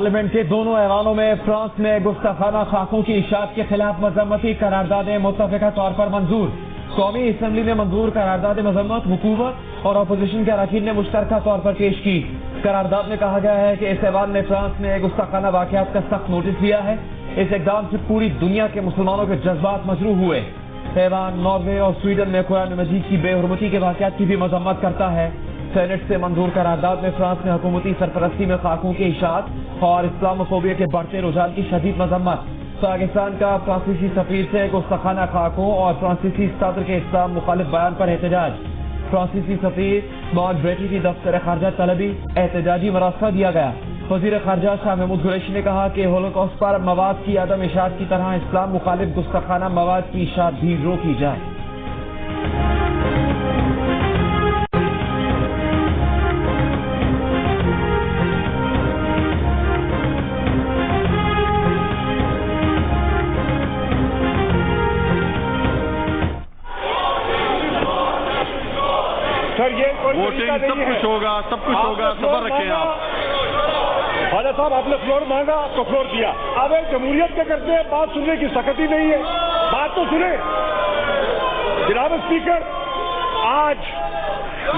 Parliament کے دونوں ایوانوں میں فرانس میں گستاخانہ خاکوں کی اشاعت کے خلاف مذمتی قراردادیں متفقہ طور پر منظور۔ قومی اسمبلی نے منظور قرارداد مذمت حکومت اور اپوزیشن کے اراکین نے مشترکہ طور پر پیش کی۔ قرارداد میں کہا گیا ہے کہ اس ایوان نے فرانس میں گستاخانہ واقعات کا سخت نوٹس لیا ہے۔ اس اقدام سے پوری دنیا کے مسلمانوں کے جذبات مجروح ہوئے۔ ایوان ناروے اور سویڈن میں قرآن مجید کی بے حرمتی کے واقعات کی بھی مذمت کرتا ہے۔ سینٹ سے منظور قرارداد میں فرانس میں حکومتی سرپرستی میں خاکوں کی اشاعت اور اسلاموفوبیا کے بڑھتے رجحان کی شدید مذمت۔ پاکستان کا فرانسیسی سفیر سے گستاخانہ خاکوں اور فرانسیسی صدر کے اسلام مخالف بیان پر احتجاج۔ فرانسیسی سفیر مارک بریٹی کی دفتر خارجہ طلبی احتجاجی مراسلہ دیا گیا۔ وزیر خارجہ شاہ محمود قریشی نے کہا کہ ہولوکاسٹ پر مواد کی عدم اشاعت کی طرح اسلام مخالف گستاخانہ مواد کی اشاعت بھی روکی جائے۔ ووٹنگ سب کچھ ہوگا، سب کچھ ہوگا، صبر رکھیں آپ۔ خواجہ صاحب آپ نے فلور مانگا تو فلور دیا۔ اب جمہوریت کے کرتے ہیں، بات سننے کی سخت ہی نہیں ہے، بات تو سنیں۔ جناب اسپیکر، آج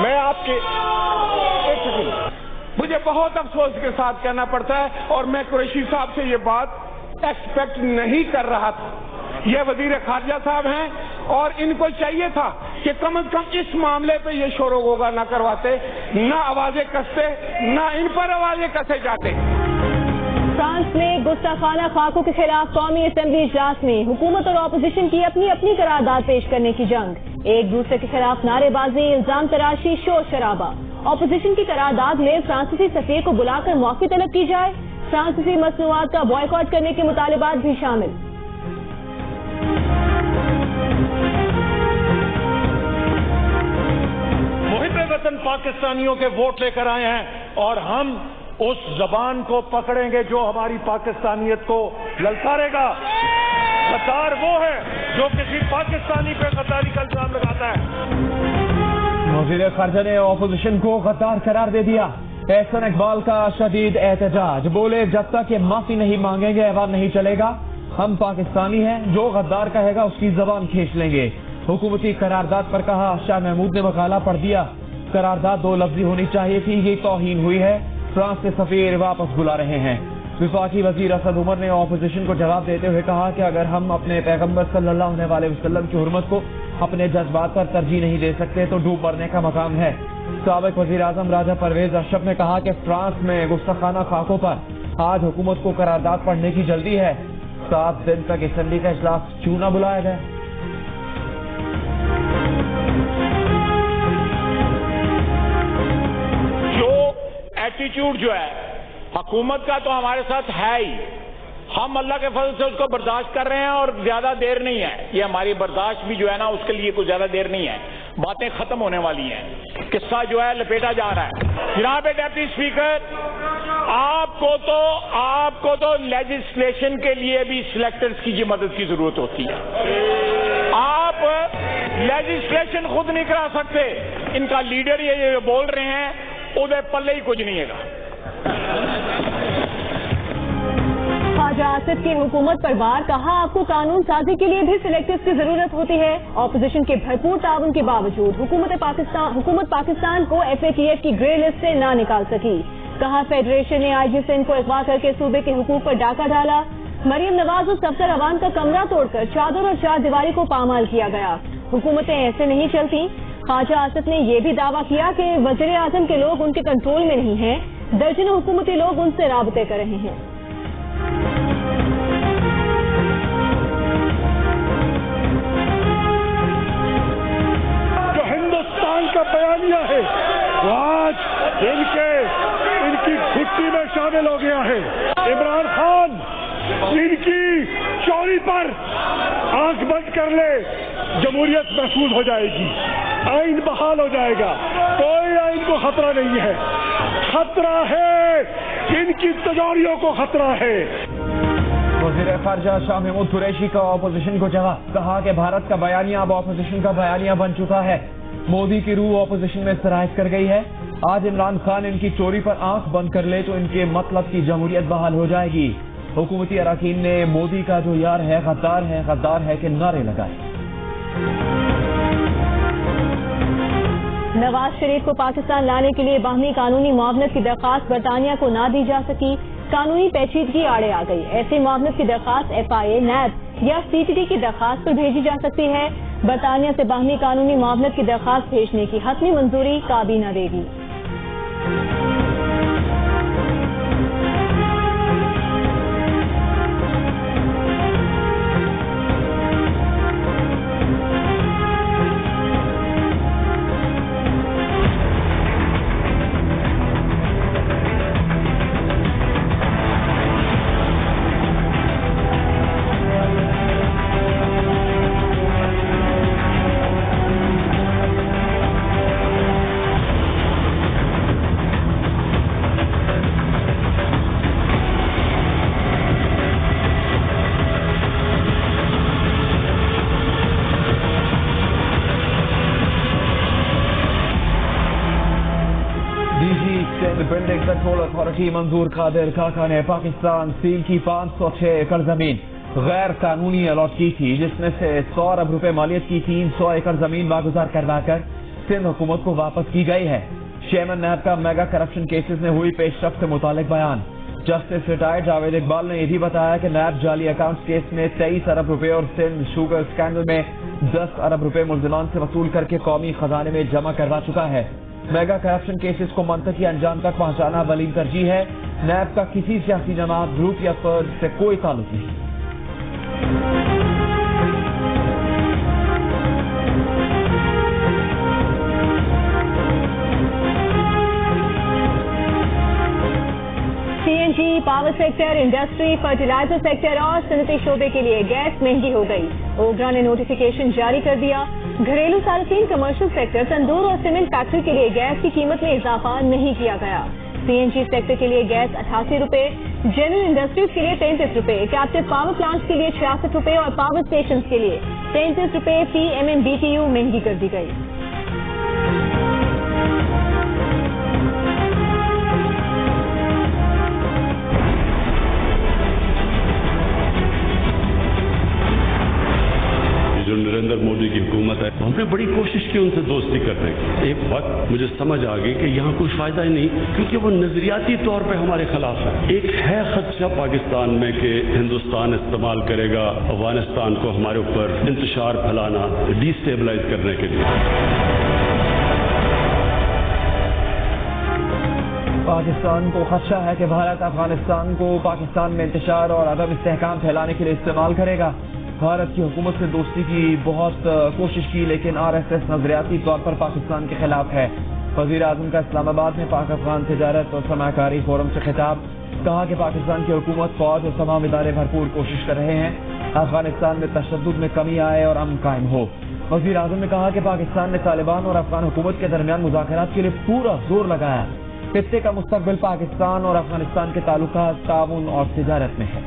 میں آپ کے مجھے بہت افسوس کے ساتھ کہنا پڑتا ہے اور میں قریشی صاحب سے یہ بات ایکسپیکٹ نہیں کر رہا تھا۔ یہ وزیر خارجہ صاحب ہیں اور ان کو چاہیے تھا کہ کم از کم اس معاملے پہ یہ شور و غوغا نہ کرواتے، نہ آوازیں کستے، نہ ان پر آوازیں کسے جاتے۔ فرانس میں گستاخانہ خاکوں کے خلاف قومی اسمبلی اجلاس میں حکومت اور اپوزیشن کی اپنی اپنی قرارداد پیش کرنے کی جنگ۔ ایک دوسرے کے خلاف نعرے بازی، الزام تراشی، شور شرابہ۔ اپوزیشن کی قرارداد میں فرانسیسی سفیر کو بلا کر معافی طلب کی جائے، فرانسیسی مصنوعات کا بائیکاٹ کرنے کے مطالبات بھی شامل۔ محب وطن پاکستانیوں کے ووٹ لے کر آئے ہیں اور ہم اس زبان کو پکڑیں گے جو ہماری پاکستانیت کو للکارے گا۔ غدار وہ ہے جو کسی پاکستانی پہ غداری کا الزام لگاتا ہے۔ وزیر خارجہ نے اپوزیشن کو غدار قرار دے دیا۔ احسن اقبال کا شدید احتجاج، بولے جب تک یہ معافی نہیں مانگیں گے ایوان نہیں چلے گا۔ ہم پاکستانی ہیں، جو غدار کہے گا اس کی زبان کھینچ لیں گے۔ حکومتی قرارداد پر کہا، شاہ محمود نے مقالہ پڑھ دیا۔ قرارداد دو لفظی ہونی چاہیے تھی، یہ توہین ہوئی ہے۔ فرانس سے سفیر واپس بلا رہے ہیں۔ وفاقی وزیر اسد عمر نے اپوزیشن کو جواب دیتے ہوئے کہا کہ اگر ہم اپنے پیغمبر صلی اللہ علیہ وسلم کی حرمت کو اپنے جذبات پر ترجیح نہیں دے سکتے تو ڈوب مرنے کا مقام ہے۔ سابق وزیر اعظم راجہ پرویز اشرف نے کہا کہ فرانس میں گستاخانہ خاکوں پر آج حکومت کو قرارداد پڑھنے کی جلدی ہے۔ 7 دن تک اسمبلی کا اجلاس کیوں نہ بلایا گیا؟ ایٹیٹیوڈ جو ہے حکومت کا تو ہمارے ساتھ ہے ہی، ہم اللہ کے فضل سے اس کو برداشت کر رہے ہیں اور زیادہ دیر نہیں ہے، یہ ہماری برداشت بھی جو ہے نا اس کے لیے کوئی زیادہ دیر نہیں ہے، باتیں ختم ہونے والی ہیں، قصہ جو ہے لپیٹا جا رہا ہے۔ جناب ڈپٹی اسپیکر، آپ کو تو لیجسلیشن کے لیے بھی سلیکٹرز کی مدد کی ضرورت ہوتی ہے۔ آپ لیجسلیشن خود نہیں کرا سکتے، ان کا لیڈر یہ بول رہے ہیں ادھر پلے ہی کچھ نہیں ہے گا۔ خواجہ آصف کی حکومت پر بار، کہا آپ کو قانون سازی کے لیے بھی سلیکٹرز کی ضرورت ہوتی ہے۔ اپوزیشن کے بھرپور تعاون کے باوجود حکومت پاکستان کو FATF کی گرے لسٹ سے نہ نکال سکی۔ کہا فیڈریشن نے IG سندھ کو اغوا کر کے صوبے کے حقوق پر ڈاکہ ڈالا۔ مریم نواز اور دفتر عوام کا کمرہ توڑ کر چادر اور چار دیواری کو پامال کیا گیا۔ حکومتیں ایسے نہیں چلتی۔ خواجہ آصف نے یہ بھی دعویٰ کیا کہ وزیر اعظم کے لوگ ان کے کنٹرول میں نہیں ہیں، درجنوں حکومتی لوگ ان سے رابطے کر رہے ہیں۔ جو ہندوستان کا بیانیہ ہے وہ آج ان کی گھٹی میں شامل ہو گیا ہے۔ عمران خان ان کی چوری پر آنکھ بند کر لے، جمہوریت محفوظ ہو جائے گی، آئین بحال ہو جائے گا، کوئی آئین کو خطرہ نہیں ہے۔ خطرہ ہے، ان کی تجاریوں کو خطرہ ہے۔ وزیر خارجہ شاہ محمود قریشی کا اپوزیشن کو جواب، کہا کہ بھارت کا بیانیہ اب اپوزیشن کا بیانیہ بن چکا ہے۔ مودی کی روح اپوزیشن میں سرایت کر گئی ہے۔ آج عمران خان ان کی چوری پر آنکھ بند کر لے تو ان کے مطلب کی جمہوریت بحال ہو جائے گی۔ حکومتی اراکین نے مودی کا جو یار ہے غدار ہے کہ نعرے لگائے۔ نواز شریف کو پاکستان لانے کے لیے باہمی قانونی معاونت کی درخواست برطانیہ کو نہ دی جا سکی، قانونی پیچیدگی آڑے آ گئی۔ ایسی معاونت کی درخواست FIA، نیب یا CTD کی درخواست پر بھیجی جا سکتی ہے۔ برطانیہ سے باہمی قانونی معاونت کی درخواست بھیجنے کی حتمی منظوری کابینہ دے گی۔ Building control authority Manzoor Qadir کاکا نے پاکستان اسٹیل کی 506 ایکڑ زمین غیر قانونی الاٹ کی تھی، جس میں سے 100 ارب روپے مالیت کی 300 ایکڑ زمین واگزار کروا کر سندھ حکومت کو واپس کی گئی ہے۔ چیئرمین نیب کا میگا کرپشن کیسز میں ہوئی پیش رفت سے متعلق بیان۔ جسٹس ریٹائرڈ جاوید اقبال نے یہ بھی بتایا کہ نیب جعلی اکاؤنٹس کیس میں 23 ارب روپے اور سندھ شوگر اسکینڈل میں 10 ارب روپے ملزمان سے وصول کر کے قومی خزانے میں جمع کروا چکا ہے۔ میگا کرپشن کیسز کو منطقی انجام تک پہنچانا ولیم ترجیح ہے۔ نیب کا کسی سیاسی جماعت، گروپ یا فرد سے کوئی تعلق نہیں۔ CNG، power sector, industry, fertiliser sector اور صنعتی شعبے کے لیے گیس مہنگی ہو گئی۔ اوگرا نے نوٹیفیکیشن جاری کر دیا۔ گھریلو صارفین، کمرشل سیکٹر، تندور اور سیمنٹ فیکٹری کے لیے گیس کی قیمت میں اضافہ نہیں کیا گیا۔ CNG سیکٹر کے لیے گیس 88 روپے، جنرل انڈسٹریز کے لیے 33 روپے، کیپٹیو پاور پلانٹس کے لیے 66 روپے اور پاور اسٹیشنز کے لیے 33 روپے فی MMBTU مہنگی کر دی گئی۔ نریندر مودی کی حکومت ہے، ہم نے بڑی کوشش کی ان سے دوستی کرنے کی۔ ایک وقت مجھے سمجھ آ گئی کہ یہاں کوئی فائدہ ہی نہیں، کیونکہ وہ نظریاتی طور پہ ہمارے خلاف ہے۔ ایک ہے خدشہ پاکستان میں کہ ہندوستان استعمال کرے گا افغانستان کو ہمارے اوپر انتشار پھیلانا، ڈی اسٹیبلائز کرنے کے لیے۔ پاکستان کو خدشہ ہے کہ بھارت افغانستان کو پاکستان میں انتشار اور عدم استحکام پھیلانے کے لیے استعمال کرے گا۔ بھارت کی حکومت سے دوستی کی بہت کوشش کی، لیکن RSS نظریاتی طور پر پاکستان کے خلاف ہے۔ وزیر اعظم کا اسلام آباد میں پاک افغان تجارت اور سرمایہ کاری فورم سے خطاب، کہا کہ پاکستان کی حکومت، فوج اور تمام ادارے بھرپور کوشش کر رہے ہیں افغانستان میں تشدد میں کمی آئے اور امن قائم ہو۔ وزیر اعظم نے کہا کہ پاکستان نے طالبان اور افغان حکومت کے درمیان مذاکرات کے لیے پورا زور لگایا۔ خطے کا مستقبل پاکستان اور افغانستان کے تعلقات، تعاون اور تجارت میں ہے۔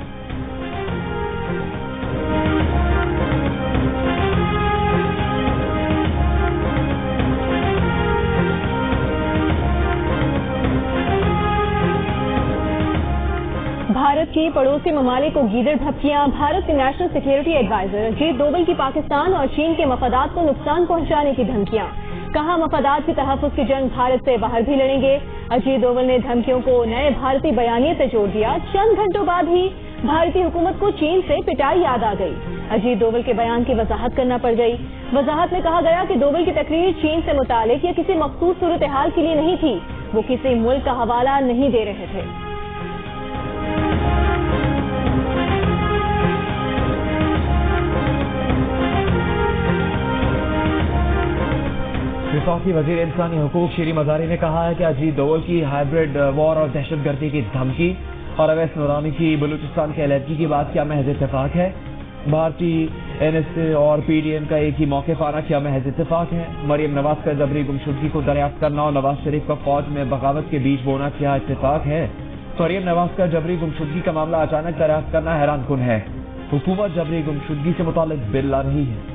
بھارت کی پڑوسی ممالک کو گیدڑ بھپکیاں، بھارت کے national security advisor Ajit Doval کی پاکستان اور چین کے مفادات کو نقصان پہنچانے کی دھمکیاں، کہا مفادات کی تحفظ کی جنگ بھارت سے باہر بھی لڑیں گے۔ اجیت دوول نے دھمکیوں کو نئے بھارتی بیانیے سے جوڑ دیا۔ چند گھنٹوں بعد ہی بھارتی حکومت کو چین سے پٹائی یاد آ گئی۔ اجیت دوول کے بیان کی وضاحت کرنا پڑ گئی۔ وضاحت میں کہا گیا کہ دوول کی تقریر چین سے متعلق یا کسی مخصوص صورتحال کے لیے نہیں تھی، وہ کسی ملک کا حوالہ نہیں دے رہے تھے۔ وفاقی وزیر انسانی حقوق شیریں مزاری نے کہا ہے کہ اجیت دوول کی ہائبرڈ وار اور دہشت گردی کی دھمکی اور اویس نورانی کی بلوچستان کے علیحدگی کی بات کیا محض اتفاق ہے؟ بھارتی NSA اور PDM کا ایک ہی موقع پانا کیا محض اتفاق ہے؟ مریم نواز کا جبری گمشدگی کو دریافت کرنا اور نواز شریف کا فوج میں بغاوت کے بیچ بونا کیا اتفاق ہے؟ مریم نواز کا جبری گمشدگی کا معاملہ اچانک دریافت کرنا حیران کن ہے۔ حکومت جبری گمشدگی سے متعلق بل لا رہی ہے۔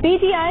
PTI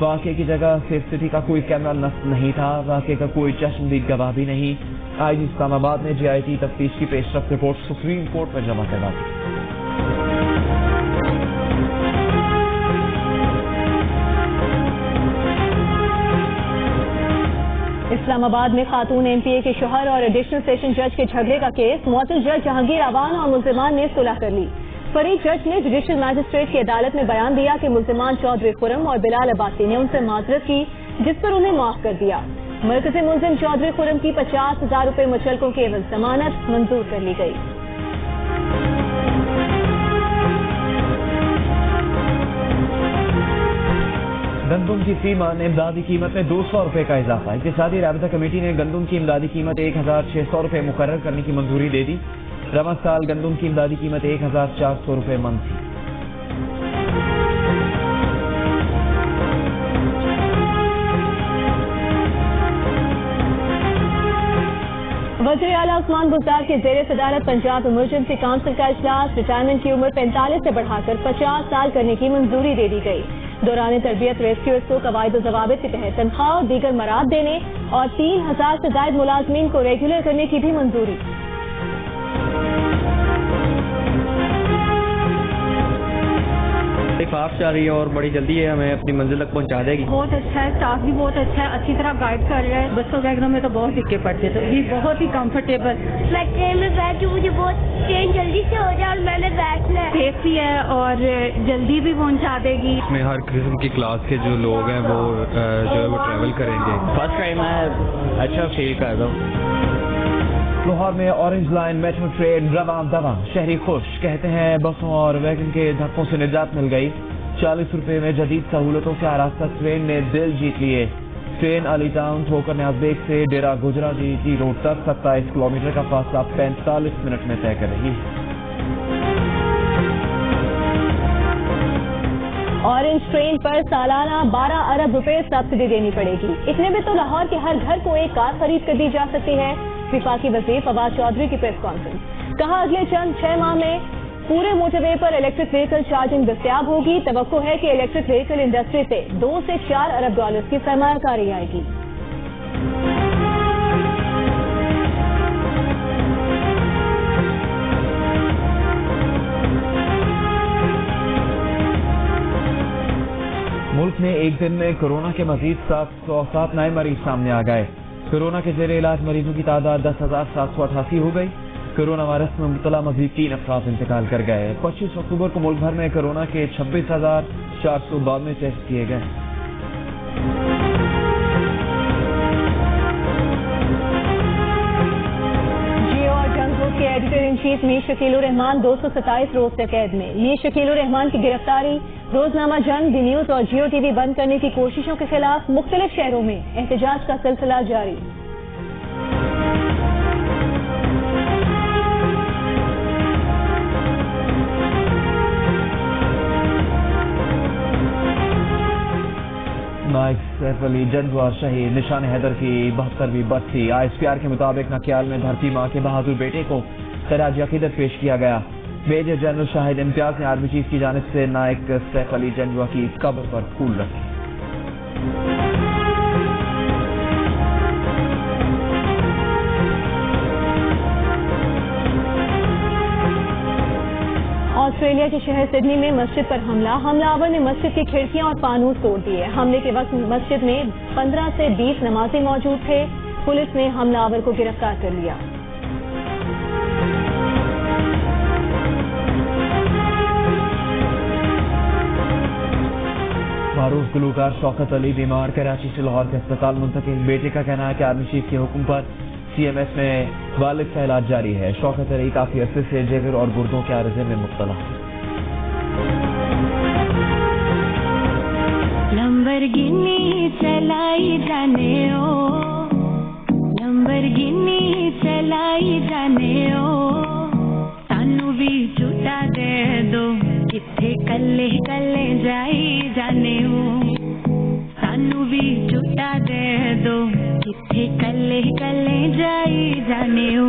واقعے کی جگہ سیف سٹی کا کوئی کیمرہ نصب نہیں تھا. واقعے کا کوئی چشمدید گواہ بھی نہیں. آئی جی اسلام آباد نے GIT تفتیش کی پیش رفت رپورٹ سپریم کورٹ میں جمع کروا دی. اسلام آباد میں خاتون MPA کے شوہر اور ایڈیشنل سیشن جج کے جھگڑے کا کیس معزز جج جہانگیر اوان اور ملزمان نے صلح کر لی. فریق جج نے جوڈیشل مجسٹریٹ کی عدالت میں بیان دیا کہ ملزمان چودھری خرم اور بلال عباسی نے ان سے معذرت کی جس پر انہیں معاف کر دیا. مرکزی ملزم چودھری خرم کی 50,000 روپے مچلکوں کی عوض ضمانت منظور کر لی گئی. گندم کی فیماً امدادی قیمت میں 200 روپے کا اضافہ. اقتصادی رابطہ کمیٹی نے گندم کی امدادی قیمت 1,600 روپے مقرر کرنے کی منظوری دے دی. رواں سال گندم کی امدادی قیمت 1,400 روپے من تھی. وزیر اعلیٰ عثمان بزدار کے زیر صدارت پنجاب ایمرجنسی کونسل کا اجلاس. ریٹائرمنٹ کی عمر 45 سے بڑھا کر 50 سال کرنے کی منظوری دے دی گئی. دوران تربیت ریسکیورز کو قواعد و ضوابط کے تحت تنخواہ اور دیگر مراد دینے اور 3,000 سے زائد ملازمین کو ریگولر کرنے کی بھی منظوری. فاف جا رہی ہے اور بڑی جلدی ہے ہمیں اپنی منزل تک پہنچا دے گی. بہت اچھا ہے, اسٹاف بھی بہت اچھا ہے, اچھی طرح گائیڈ کر رہا ہے. بسوں وغیرہ میں تو بہت دقتیں پڑتے تھے, یہ بہت ہی کمفرٹیبل. میں ٹرین میں بیٹھوں, مجھے بہت ٹرین جلدی سے ہو جائے اور میں نے بیٹھنا ہے. سیف بھی ہے اور جلدی بھی پہنچا دے گی. اس میں ہر قسم کی کلاس کے جو لوگ ہیں وہ جو ہے وہ ٹریول کریں گے. فرسٹ ٹائم میں اچھا فیل کر رہا ہوں. لاہور میں اورنج لائن میٹرو ٹرین رواں دواں, شہری خوش. کہتے ہیں بسوں اور ویگن کے دھکوں سے نجات مل گئی. 40 روپے میں جدید سہولتوں سے آراستہ ٹرین نے دل جیت لیے. ٹرین علی ٹاؤن ٹھوکر نیاز بیگ سے ڈیرا گجرا جی روڈ تک 27 کلومیٹر کا فاصلہ 45 منٹ میں طے کر رہی ہے. اورنج ٹرین پر سالانہ 12 ارب روپے سبسڈی دینی پڑے گی. اتنے میں تو لاہور کے ہر گھر کو ایک کار خرید کر دی جا سکتی ہے. وفاقی وزیر فواد چودھری کی پریس کانفرنس. کہا اگلے چند 6 ماہ میں پورے موٹر وے پر الیکٹرک وہیکل چارجنگ دستیاب ہوگی. توقع ہے کہ الیکٹرک وہیکل انڈسٹری سے 2 سے 4 ارب ڈالر کی سرمایہ کاری آئے گی. ملک میں ایک دن میں کورونا کے مزید 707 نئے مریض سامنے آ گئے. کورونا کے زیر علاج مریضوں کی تعداد 10,788 ہو گئی. کورونا وائرس میں مبتلا مزید 3 افراد انتقال کر گئے. 25 اکتوبر کو ملک بھر میں کورونا کے 26,492 ٹیسٹ کیے گئے. جیو اور جنگ گروپ کے ایڈیٹر ان چیف میر شکیل الرحمان 227 روز سے قید میں. میر شکیل الرحمان کی گرفتاری روزنامہ جنگ, دی نیوز اور جیو ٹی وی بند کرنے کی کوششوں کے خلاف مختلف شہروں میں احتجاج کا سلسلہ جاری. نائک سیف علی جنگجو شہید. نشان حیدر کی 72ویں برسی. ISPR کے مطابق نکیال میں دھرتی ماں کے بہادر بیٹے کو خراج عقیدت پیش کیا گیا. میجر جنرل شاہد امتیاز نے آرمی چیف کی جانب سے نائک سیف علی جنگجو کی قبر پر پھول رکھے. آسٹریلیا کے شہر سڈنی میں مسجد پر حملہ آور نے مسجد کی کھڑکیاں اور فانوس توڑ دیے. حملے کے وقت مسجد میں 15 سے 20 نمازی موجود تھے. پولیس نے حملہ آور کو گرفتار کر لیا. معروف گلوکار شوکت علی بیمار, کراچی سے لاہور کے اسپتال منتقل. بیٹے کا کہنا ہے کہ آرمی چیف کے حکم پر CMS میں والد کا علاج جاری ہے. شوکت علی کافی عرصے سے جگر اور گردوں کے عارضے میں مبتلا. لمبرگینی چلائی جانے او, لمبرگینی چلائی جانے او, سانو بھی جھوٹا دے دو, کتھے کلے کلے جائی جانے او, سانو بھی جھوٹا دے دو, کتھے کلے کلے جائی جانے او.